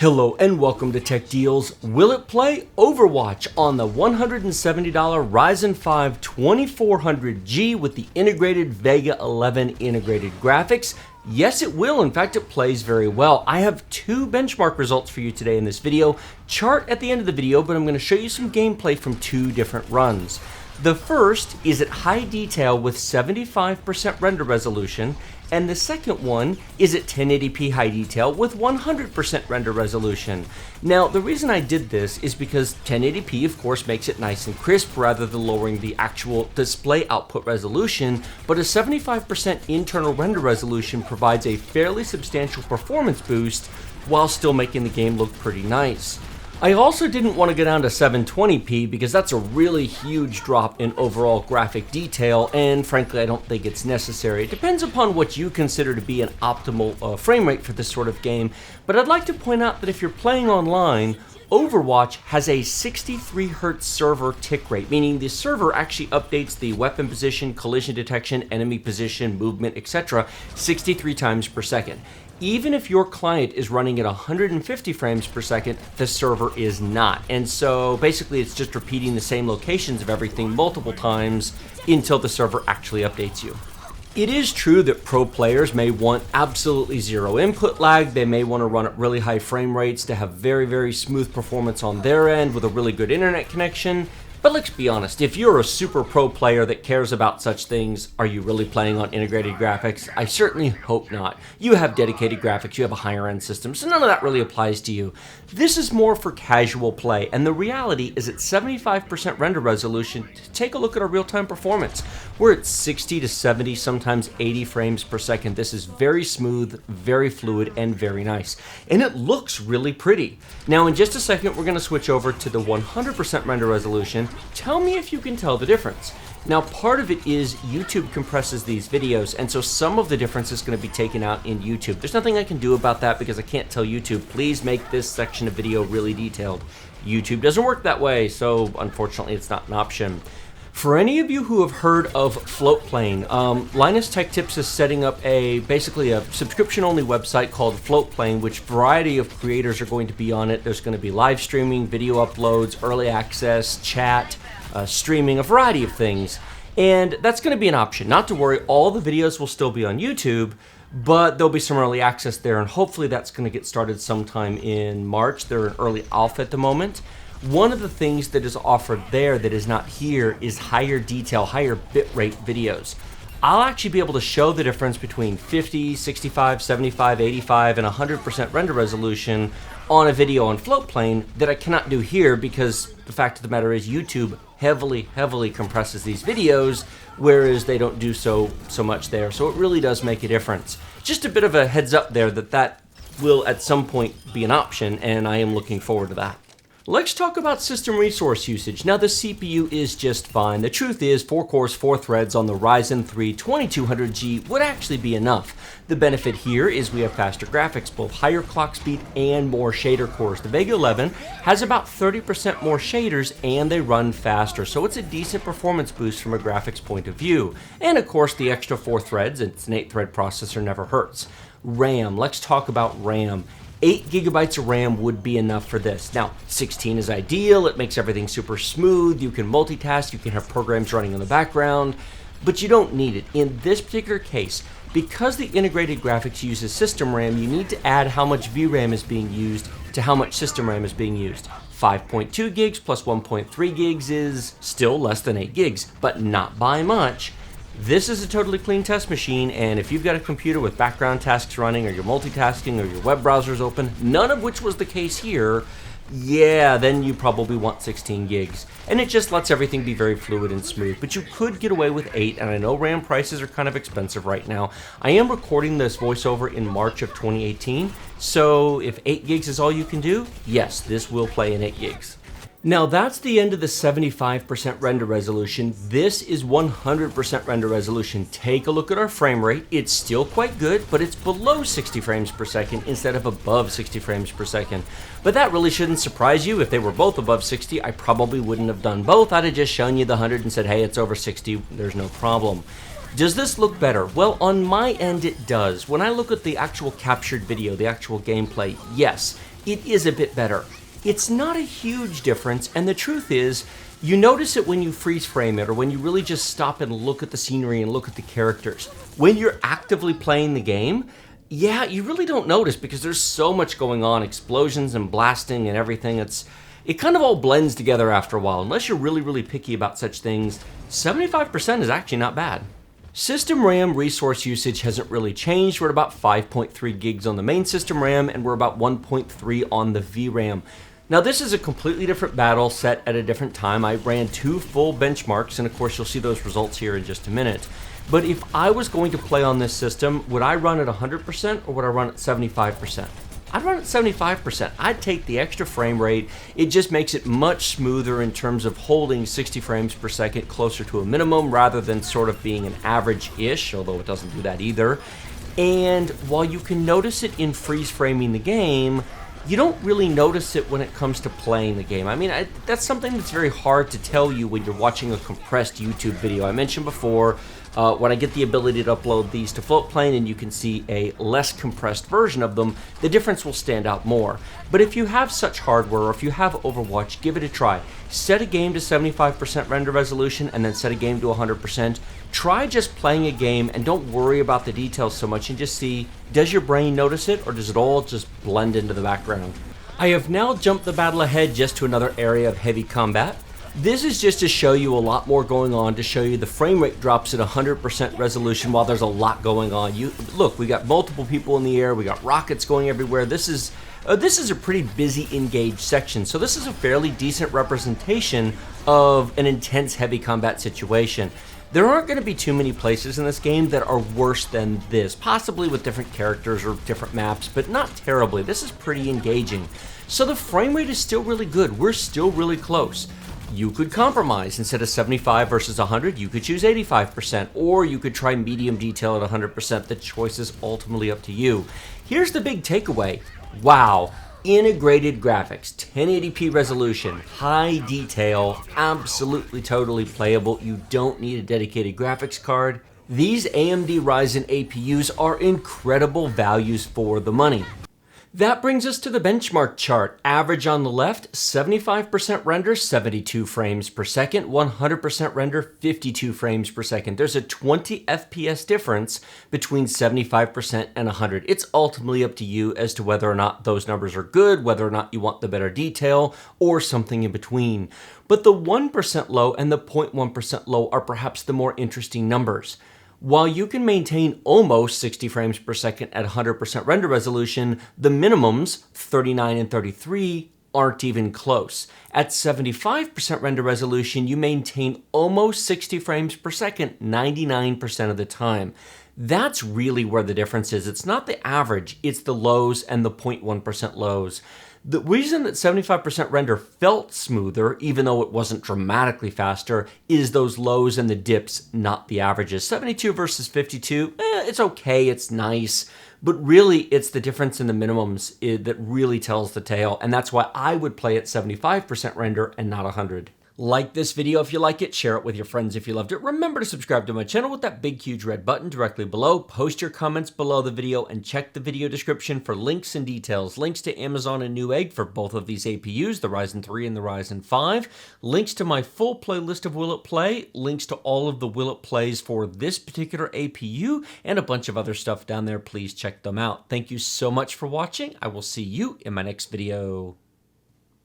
Hello and welcome to Tech Deals. Will it play Overwatch on the $170 Ryzen 5 2400G with the integrated Vega 11 integrated graphics? Yes, it will. In fact, it plays very well. I have two benchmark results for you today in this video. Chart at the end of the video, but I'm going to show you some gameplay from two different runs. The first is at high detail with 75% render resolution, and the second one is at 1080p high detail with 100% render resolution. Now, the reason I did this is because 1080p, of course, makes it nice and crisp rather than lowering the actual display output resolution, but a 75% internal render resolution provides a fairly substantial performance boost while still making the game look pretty nice. I also didn't want to go down to 720p because that's a really huge drop in overall graphic detail, and frankly I don't think it's necessary. It depends upon what you consider to be an optimal frame rate for this sort of game, but I'd like to point out that if you're playing online, Overwatch has a 63 Hz server tick rate, meaning the server actually updates the weapon position, collision detection, enemy position, movement, etc. 63 times per second. Even if your client is running at 150 frames per second, the server is not. And so basically it's just repeating the same locations of everything multiple times until the server actually updates you. It is true that pro players may want absolutely zero input lag. They may want to run at really high frame rates to have very, very smooth performance on their end with a really good internet connection. But let's be honest, if you're a super pro player that cares about such things, are you really playing on integrated graphics? I certainly hope not. You have dedicated graphics, you have a higher end system, so none of that really applies to you. This is more for casual play, and the reality is at 75% render resolution, take a look at our real-time performance. We're at 60 to 70, sometimes 80 frames per second. This is very smooth, very fluid, and very nice. And it looks really pretty. Now in just a second, we're going to switch over to the 100% render resolution. Tell me if you can tell the difference. Now, part of it is YouTube compresses these videos, and so some of the difference is going to be taken out in YouTube. There's nothing I can do about that because I can't tell YouTube, please make this section of video really detailed. YouTube doesn't work that way, so unfortunately it's not an option. For any of you who have heard of Floatplane, Linus Tech Tips is setting up basically a subscription-only website called Floatplane, which variety of creators are going to be on it. There's going to be live streaming, video uploads, early access, chat, streaming, a variety of things. And that's going to be an option. Not to worry, all the videos will still be on YouTube, but there'll be some early access there, and hopefully that's going to get started sometime in March. They're in early alpha at the moment. One of the things that is offered there that is not here is higher detail, higher bitrate videos. I'll actually be able to show the difference between 50, 65, 75, 85, and 100% render resolution on a video on Floatplane that I cannot do here because the fact of the matter is YouTube heavily compresses these videos, whereas they don't do so much there. So it really does make a difference. Just a bit of a heads up there that will at some point be an option, and I am looking forward to that. Let's talk about system resource usage. Now the CPU is just fine. The truth is 4 cores, 4 threads on the Ryzen 3 2200G would actually be enough. The benefit here is we have faster graphics, both higher clock speed and more shader cores. The Vega 11 has about 30% more shaders and they run faster, so it's a decent performance boost from a graphics point of view. And of course the extra 4 threads, it's an 8-thread processor, never hurts. RAM, let's talk about RAM. 8 gigabytes of RAM would be enough for this. Now, 16 is ideal, it makes everything super smooth, you can multitask, you can have programs running in the background, but you don't need it. In this particular case, because the integrated graphics uses system RAM, you need to add how much VRAM is being used to how much system RAM is being used. 5.2 gigs plus 1.3 gigs is still less than 8 gigs, but not by much. This is a totally clean test machine, and if you've got a computer with background tasks running, or you're multitasking, or your web browser's open, none of which was the case here, yeah, then you probably want 16 gigs. And it just lets everything be very fluid and smooth, but you could get away with 8, and I know RAM prices are kind of expensive right now. I am recording this voiceover in March of 2018, so if 8 gigs is all you can do, yes, this will play in 8 gigs. Now that's the end of the 75% render resolution. This is 100% render resolution. Take a look at our frame rate. It's still quite good, but it's below 60 frames per second instead of above 60 frames per second. But that really shouldn't surprise you. If they were both above 60, I probably wouldn't have done both. I'd have just shown you the 100 and said, hey, it's over 60, there's no problem. Does this look better? Well, on my end it does. When I look at the actual captured video, the actual gameplay, yes, it is a bit better. It's not a huge difference, and the truth is, you notice it when you freeze frame it or when you really just stop and look at the scenery and look at the characters. When you're actively playing the game, yeah, you really don't notice because there's so much going on, explosions and blasting and everything. It kind of all blends together after a while. Unless you're really, really picky about such things, 75% is actually not bad. System RAM resource usage hasn't really changed. We're at about 5.3 gigs on the main system RAM, and we're about 1.3 on the VRAM. Now this is a completely different battle set at a different time. I ran 2 full benchmarks, and of course you'll see those results here in just a minute. But if I was going to play on this system, would I run at 100% or would I run at 75%? I'd run at 75%. I'd take the extra frame rate. It just makes it much smoother in terms of holding 60 frames per second closer to a minimum rather than sort of being an average-ish, although it doesn't do that either. And while you can notice it in freeze framing the game, you don't really notice it when it comes to playing the game. I mean, that's something that's very hard to tell you when you're watching a compressed YouTube video. I mentioned before, when I get the ability to upload these to Floatplane and you can see a less compressed version of them, the difference will stand out more. But if you have such hardware, or if you have Overwatch, give it a try. Set a game to 75% render resolution and then set a game to 100%. Try just playing a game and don't worry about the details so much and just see, does your brain notice it or does it all just blend into the background? I have now jumped the battle ahead just to another area of heavy combat. This is just to show you a lot more going on, to show you the frame rate drops at 100% resolution while there's a lot going on. Look, we got multiple people in the air, we got rockets going everywhere. This is a pretty busy engaged section, so this is a fairly decent representation of an intense heavy combat situation. There aren't going to be too many places in this game that are worse than this, possibly with different characters or different maps, but not terribly. This is pretty engaging. So the frame rate is still really good. We're still really close. You could compromise. Instead of 75 versus 100, you could choose 85%, or you could try medium detail at 100%. The choice is ultimately up to you. Here's the big takeaway. Wow. Integrated graphics, 1080p resolution, high detail, absolutely totally playable. You don't need a dedicated graphics card. These AMD Ryzen APUs are incredible values for the money. That brings us to the benchmark chart. Average on the left, 75% render, 72 frames per second, 100% render, 52 frames per second. There's a 20 FPS difference between 75% and 100. It's ultimately up to you as to whether or not those numbers are good, whether or not you want the better detail, or something in between. But the 1% low and the 0.1% low are perhaps the more interesting numbers. While you can maintain almost 60 frames per second at 100% render resolution, the minimums, 39 and 33, aren't even close. At 75% render resolution, you maintain almost 60 frames per second 99% of the time. That's really where the difference is. It's not the average, it's the lows and the 0.1% lows. The reason that 75% render felt smoother, even though it wasn't dramatically faster, is those lows and the dips, not the averages. 72 versus 52, it's okay, it's nice, but really it's the difference in the minimums that really tells the tale, and that's why I would play at 75% render and not 100. Like this video if you like it, share it with your friends if you loved it. Remember to subscribe to my channel with that big huge red button directly below. Post your comments below the video and check the video description for links and details. Links to Amazon and Newegg for both of these APUs, the Ryzen 3 and the Ryzen 5. Links to my full playlist of Will It Play. Links to all of the Will It Plays for this particular APU and a bunch of other stuff down there. Please check them out. Thank you so much for watching. I will see you in my next video.